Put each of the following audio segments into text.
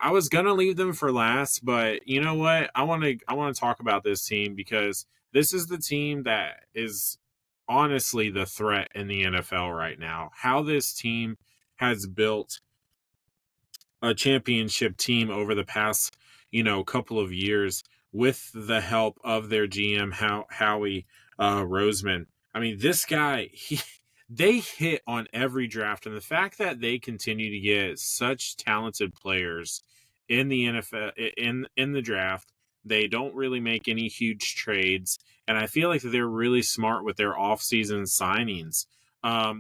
I was gonna leave them for last, but you know what? I want to talk about this team because this is the team that is honestly the threat in the NFL right now. How this team has built a championship team over the past, couple of years with the help of their GM Howie Roseman. I mean, this guy, they hit on every draft, and the fact that they continue to get such talented players in the NFL in the draft, they don't really make any huge trades, and I feel like they're really smart with their offseason signings.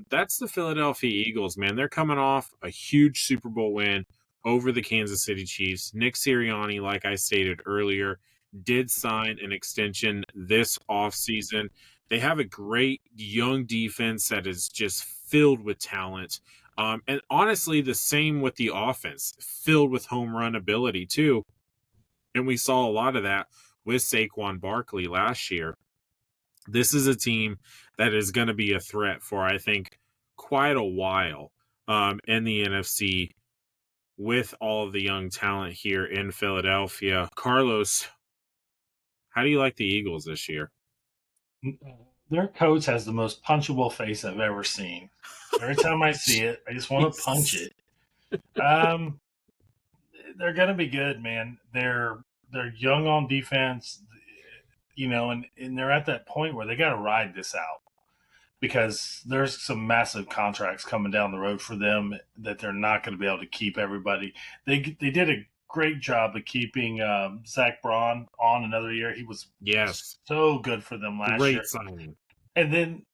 That's the Philadelphia Eagles, man. They're coming off a huge Super Bowl win over the Kansas City Chiefs. Nick Sirianni, like I stated earlier, did sign an extension this offseason. They have a great young defense that is just filled with talent. And honestly, the same with the offense, filled with home run ability, too. And we saw a lot of that with Saquon Barkley last year. This is a team that is going to be a threat for, I think, quite a while in the NFC with all of the young talent here in Philadelphia. Carlos, how do you like the Eagles this year? Their coach has the most punchable face I've ever seen. Every time I see it, I just want to punch it. They're going to be good, man. They're young on defense, and they're at that point where they got to ride this out because there's some massive contracts coming down the road for them that they're not going to be able to keep everybody. They did a great job of keeping Zach Braun on another year. He was so good for them last year. Great signing. And then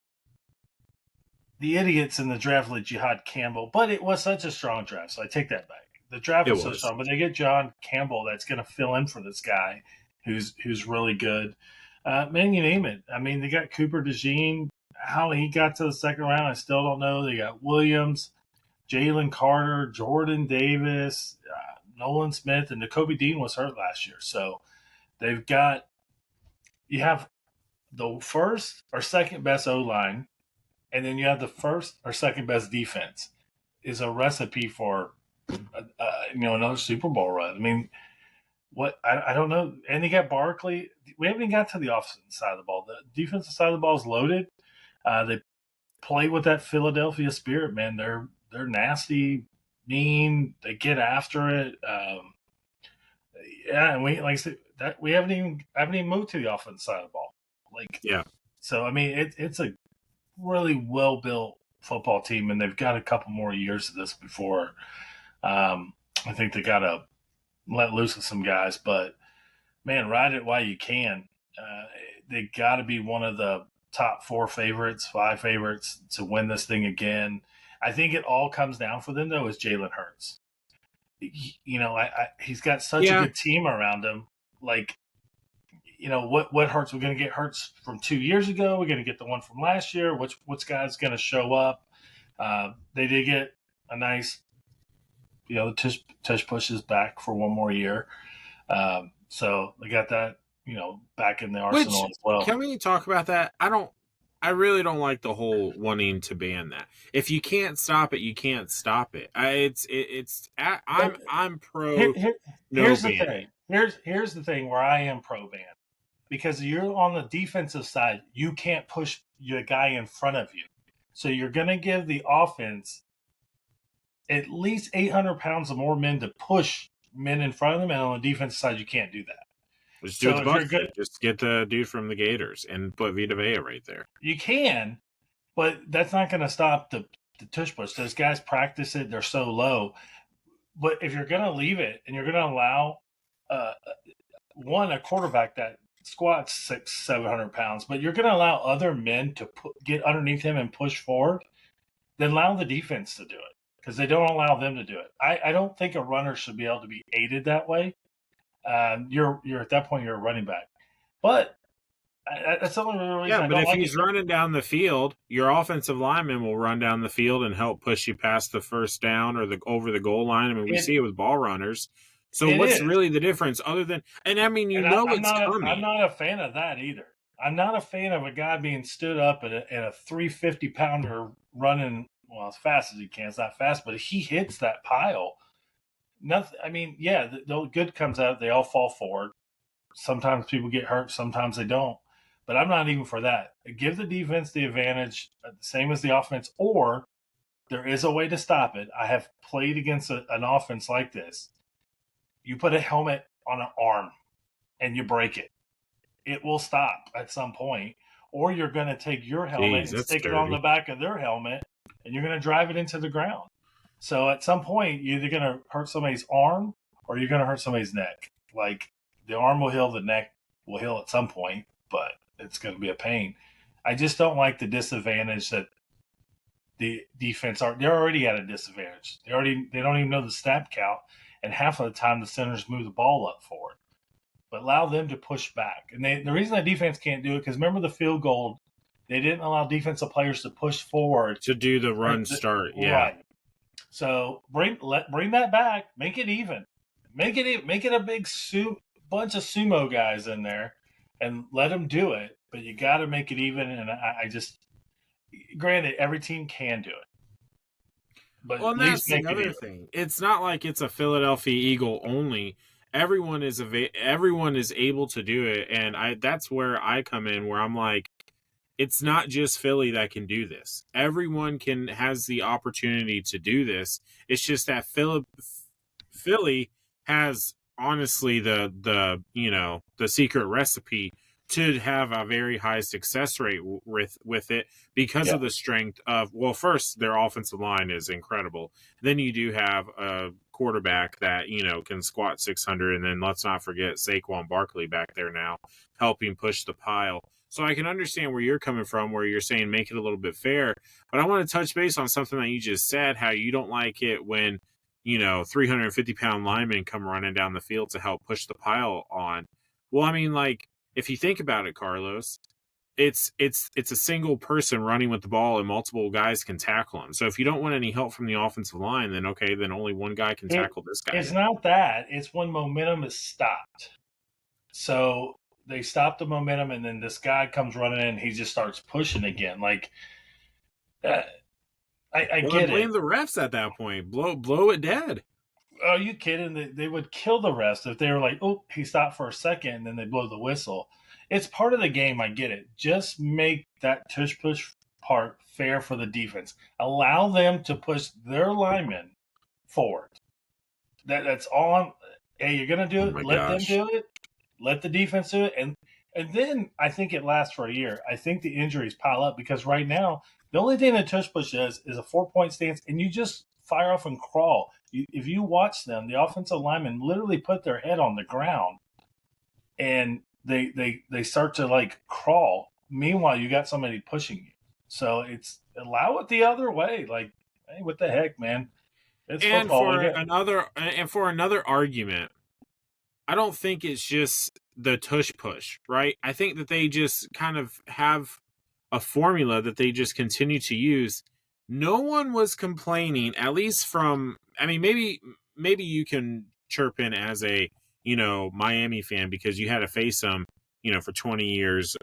the idiots in the draft let Jihad Campbell, but it was such a strong draft, so I take that back. The draft was so strong, but they get John Campbell that's going to fill in for this guy who's really good. Man, you name it. I mean, they got Cooper DeJean. How he got to the second round, I still don't know. They got Williams, Jalen Carter, Jordan Davis, Nolan Smith, and Nakobe Dean was hurt last year. So they've got – you have the first or second best O-line, and then you have the first or second best defense is a recipe for another Super Bowl run. I mean, what I don't know. And they got Barkley. We haven't even got to the offensive side of the ball. The defensive side of the ball is loaded. They play with that Philadelphia spirit, man. They're nasty, mean. They get after it. And we like I said that we haven't even moved to the offensive side of the ball. So I mean, it's a really well built football team, and they've got a couple more years of this before. I think they got to let loose with some guys, but man, ride it while you can. They got to be one of the top 5 favorites to win this thing again. I think it all comes down for them, though, is Jalen Hurts. He's got such a good team around him. Like, what Hurts? We're going to get Hurts from 2 years ago. We're going to get the one from last year. Which guy's going to show up? They did get a nice, the tush pushes back for one more year. So they got that, back in the arsenal as well. Can we talk about that? I really don't like the whole wanting to ban that. If you can't stop it, you can't stop it. I'm pro. Here's the thing. Here's the thing where I am pro ban, because you're on the defensive side. You can't push your guy in front of you, so you're going to give the offense at least 800 pounds or more men to push men in front of them, and on the defensive side, you can't do that. Just get the dude from the Gators and put Vita Vea right there. You can, but that's not going to stop the tush push. Those guys practice it. They're so low. But if you're going to leave it and you're going to allow a quarterback that squats 600-700 pounds, but you're going to allow other men to get underneath him and push forward, then allow the defense to do it, because they don't allow them to do it. I don't think a runner should be able to be aided that way. You're at that point, you're a running back. But that's the only reason. Yeah, but if he's running down the field, your offensive lineman will run down the field and help push you past the first down or over the goal line. I mean, we see it with ball runners. So what's really the difference other than – and, I mean, it's coming. I'm not a fan of that either. I'm not a fan of a guy being stood up at a 350-pounder running, well, as fast as he can. It's not fast, but if he hits that pile, nothing. I mean, yeah, the good comes out. They all fall forward. Sometimes people get hurt. Sometimes they don't. But I'm not even for that. Give the defense the advantage, same as the offense, or there is a way to stop it. I have played against an offense like this. You put a helmet on an arm and you break it. It will stop at some point. Or you're going to take your helmet Jeez, and that's stick it on the dirty. back of their helmet and you're going to drive it into the ground. So at some point, you're either going to hurt somebody's arm or you're going to hurt somebody's neck. Like the arm will heal, the neck will heal at some point, but it's going to be a pain. I just don't like the disadvantage that the defense are. They're already at a disadvantage. They don't even know the snap count, and half of the time the centers move the ball up for it. But allow them to push back. And the reason that defense can't do it, because remember the field goal, they didn't allow defensive players to push forward To do the run start, yeah. Right. So bring that back. Make it even. Make it a big bunch of sumo guys in there, and let them do it. But you got to make it even. And I just, granted, every team can do it, but Well, at and least that's the make it other even. thing. It's not like it's a Philadelphia Eagle only. Everyone is able to do it, and that's where I come in, where I'm like, it's not just Philly that can do this. Everyone has the opportunity to do this. It's just that Philly has honestly the secret recipe to have a very high success rate with it because Yeah. of the strength of, well, first their offensive line is incredible. Then you do have a quarterback that can squat 600, and then let's not forget Saquon Barkley back there now helping push the pile. So I can understand where you're coming from, where you're saying make it a little bit fair. But I want to touch base on something that you just said, how you don't like it when 350-pound linemen come running down the field to help push the pile on. Well, I mean, like, if you think about it, Carlos, it's a single person running with the ball and multiple guys can tackle him. So if you don't want any help from the offensive line, then okay, then only one guy can tackle this It's guy. not that. It's when momentum is stopped. So they stop the momentum, and then this guy comes running in. And he just starts pushing again. Like, uh, I Well, then get it. blame the refs at that point. Blow it dead. Are you kidding? They would kill the rest if they were like, oh, he stopped for a second, and then they blow the whistle. It's part of the game. I get it. Just make that tush push part fair for the defense. Allow them to push their linemen forward. That's all. Hey, you're gonna do Oh it. my Let them gosh. do it. Let the defense do it, and then I think it lasts for a year. I think the injuries pile up because right now the only thing that tush push does is a 4-point stance, and you just fire off and crawl. If you watch them, the offensive linemen literally put their head on the ground and they start to like crawl. Meanwhile, you got somebody pushing you. So it's allow it the other way. Like, hey, what the heck, man? It's And football. We got for another argument, I don't think it's just the tush push, right? I think that they just kind of have a formula that they just continue to use. No one was complaining, at least from, I mean, maybe you can chirp in as a, Miami fan because you had to face them, for 20 years,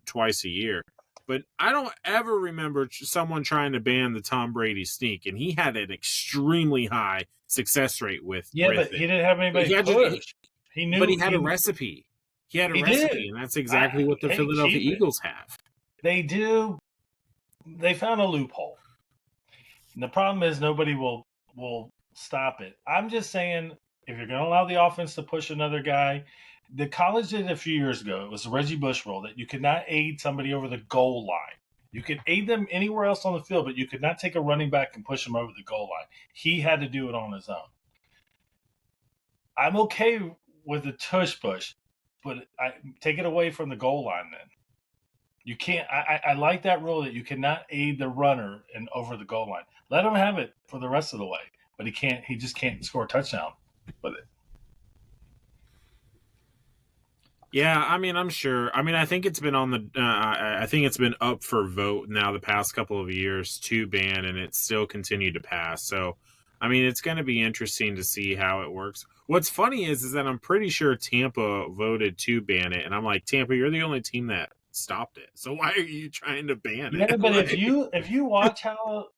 twice a year. But I don't ever remember someone trying to ban the Tom Brady sneak, and he had an extremely high success rate with yeah, but he it. didn't have But anybody he had just, push. He but knew he had a recipe. He had a he did. recipe, and that's exactly what the Hey, Philadelphia keep it. Eagles have. They do. They found a loophole. And the problem is nobody will stop it. I'm just saying, if you're going to allow the offense to push another guy, the college did it a few years ago. It was the Reggie Bush rule that you could not aid somebody over the goal line. You could aid them anywhere else on the field, but you could not take a running back and push him over the goal line. He had to do it on his own. I'm okay with the tush push, but I take it away from the goal line then. You can't. I like that rule that you cannot aid the runner and over the goal line. Let him have it for the rest of the way, but he can't. He just can't score a touchdown with it. Yeah, I mean, I'm sure. I mean, I think it's been on the. I think it's been up for vote now the past couple of years to ban, and it's still continued to pass. So, I mean, it's going to be interesting to see how it works. What's funny is that I'm pretty sure Tampa voted to ban it, and I'm like, Tampa, you're the only team that stopped it. So why are you trying to ban Yeah, it? but if you watch how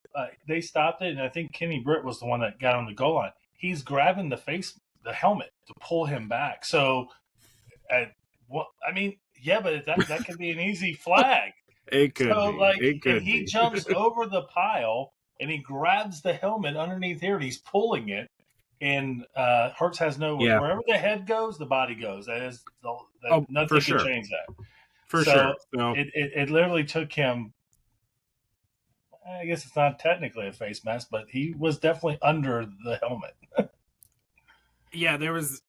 they stopped it, and I think Kenny Britt was the one that got on the goal line. he's grabbing the helmet to pull him back. So, I mean, yeah, but that could be an easy flag. It could So, be. like, It and could he be. jumps over the pile and he grabs the helmet underneath here and he's pulling it. And Hurts has wherever the head goes, the body goes. Nothing for can sure. change that. For so sure. So it literally took him. I guess it's not technically a face mask, but he was definitely under the helmet. yeah, there was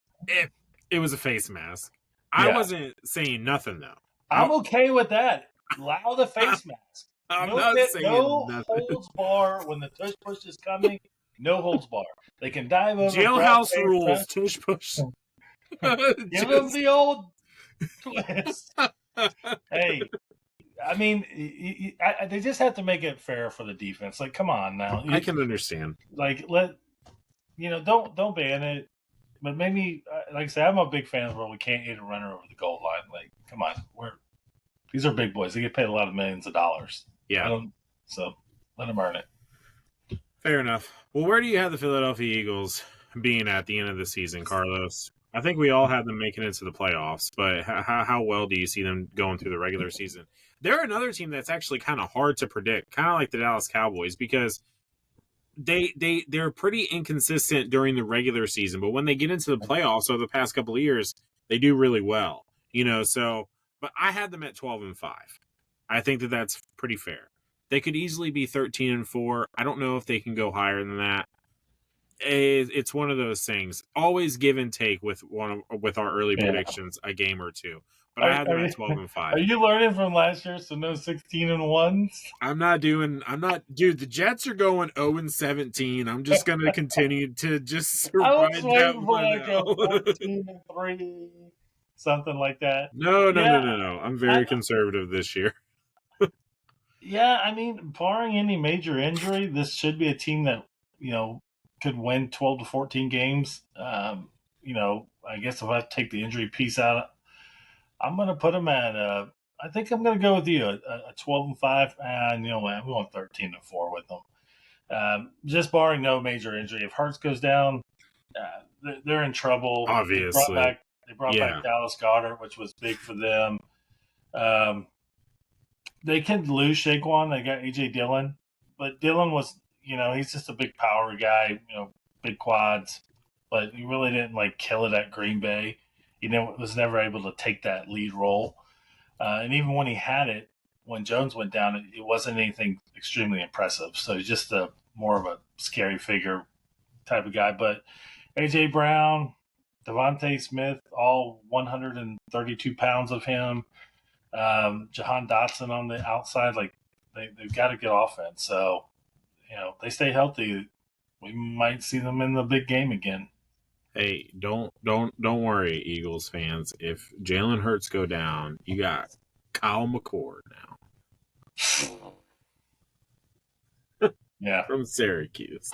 it was a face mask. I Yeah. wasn't saying nothing though. I'm okay with that. Allow the face mask. I'm not saying nothing. Holds bar when the tush push is coming. No holds bar. They can dive over. Jailhouse rules. Tush push. Give them the old twist. Hey, I mean, they just have to make it fair for the defense. Like, come on now. I can understand. Like, don't ban it. But maybe, like I said, I'm a big fan of where we can't hit a runner over the goal line. Like, come on, these are big boys. They get paid a lot of millions of dollars. Yeah. So let them earn it. Fair enough. Well, where do you have the Philadelphia Eagles being at the end of the season, Carlos? I think we all have them making it to the playoffs, but how well do you see them going through the regular season? They're another team that's actually kind of hard to predict, kind of like the Dallas Cowboys, because they're pretty inconsistent during the regular season, but when they get into the playoffs over the past couple of years, they do really well. So but I had them at 12-5. I think that's pretty fair. They could easily be 13-4. I don't know if they can go higher than that. It's one of those things. Always give and take with our early predictions, a game or two. But I had them at 12-5. Are you learning from last year? So no 16-1s. I'm not, dude. The Jets are going 0-17. I'm just gonna continue to just ride that one out. 14-3, something like that. No. I'm very conservative this year. Yeah, I mean, barring any major injury, this should be a team that could win 12 to 14 games. I guess if I take the injury piece out, I'm going to put them at. I think I'm going to go with you a 12-5, and I'm going 13-4 with them. Just barring no major injury. If Hurts goes down, they're in trouble. Obviously, they brought back Dallas Goedert, which was big for them. They can lose Saquon. They got A.J. Dillon, but Dillon was, he's just a big power guy, big quads, but he really didn't kill it at Green Bay. Was never able to take that lead role. And even when he had it, when Jones went down, it wasn't anything extremely impressive. So he's just more of a scary figure type of guy. But A.J. Brown, Devontae Smith, all 132 pounds of him. Jahan Dotson on the outside, they've got a good offense. So, they stay healthy, we might see them in the big game again. Hey, don't worry, Eagles fans. If Jalen Hurts go down, you got Kyle McCord now. Yeah. From Syracuse.